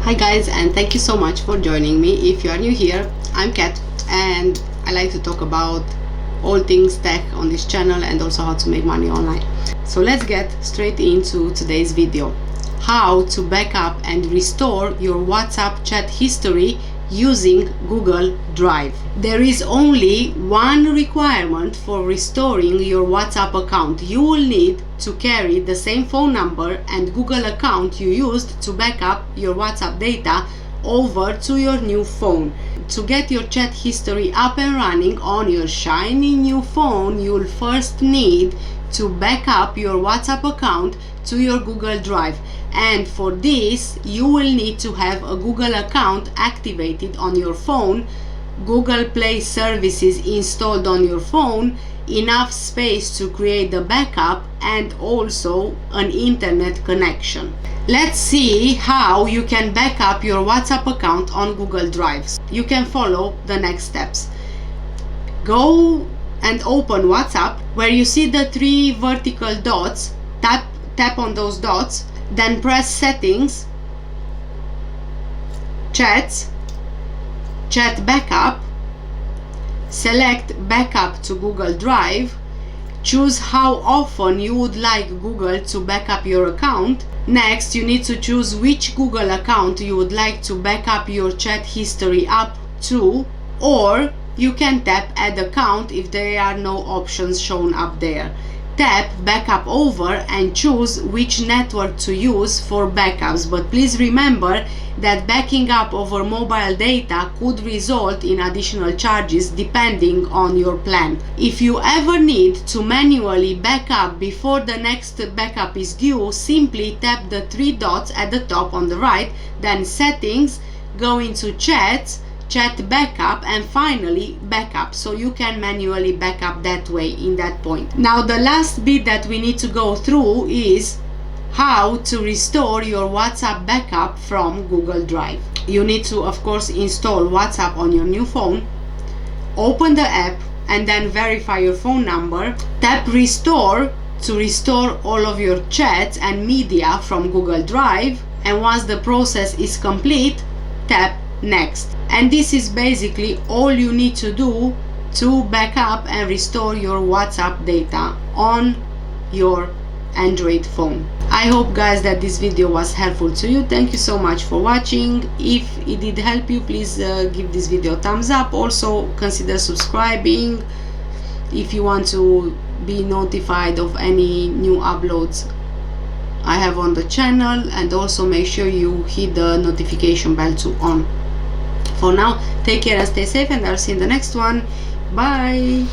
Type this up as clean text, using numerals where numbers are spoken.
Hi guys, and thank you so much for joining me. If you are new here, I'm Kat and I like to talk about all things tech on this channel and also how to make money online. So let's get straight into today's video. How to backup and restore your WhatsApp chat history using Google Drive. There is only one requirement for restoring your WhatsApp account. You will need to carry the same phone number and Google account you used to backup your WhatsApp data over to your new phone. To get your chat history up and running on your shiny new phone, you'll first need to backup your WhatsApp account to your Google Drive. And for this, you will need to have a Google account activated on your phone, Google Play services installed on your phone, enough space to create the backup, and also an internet connection. Let's see how you can backup your WhatsApp account on Google Drive. You can follow the next steps. Go and open WhatsApp. Where you see the three vertical dots, tap on those dots, then press Settings, Chats, Chat Backup, select Backup to Google Drive, choose how often you would like Google to backup your account. Next, you need to choose which Google account you would like to backup your chat history up to, or you can tap Add Account if there are no options shown up there. Tap Backup Over and choose which network to use for backups, but please remember that backing up over mobile data could result in additional charges depending on your plan. If you ever need to manually backup before the next backup is due, simply tap the three dots at the top on the right, then Settings, go into Chats, Chat Backup, and finally Backup, so you can manually backup that way in that point. Now the last bit that we need to go through is how to restore your WhatsApp backup from Google Drive. You need to, of course, install WhatsApp on your new phone, open the app, and then verify your phone number. Tap Restore to restore all of your chats and media from Google Drive, and once the process is complete, tap Next. And this is basically all you need to do to backup and restore your WhatsApp data on your Android phone. I hope, guys, that this video was helpful to you. Thank you so much for watching. If it did help you, please give this video a thumbs up. Also consider subscribing if you want to be notified of any new uploads I have on the channel, and also make sure you hit the notification bell to on. For now, take care and stay safe, and I'll see you in the next one. Bye.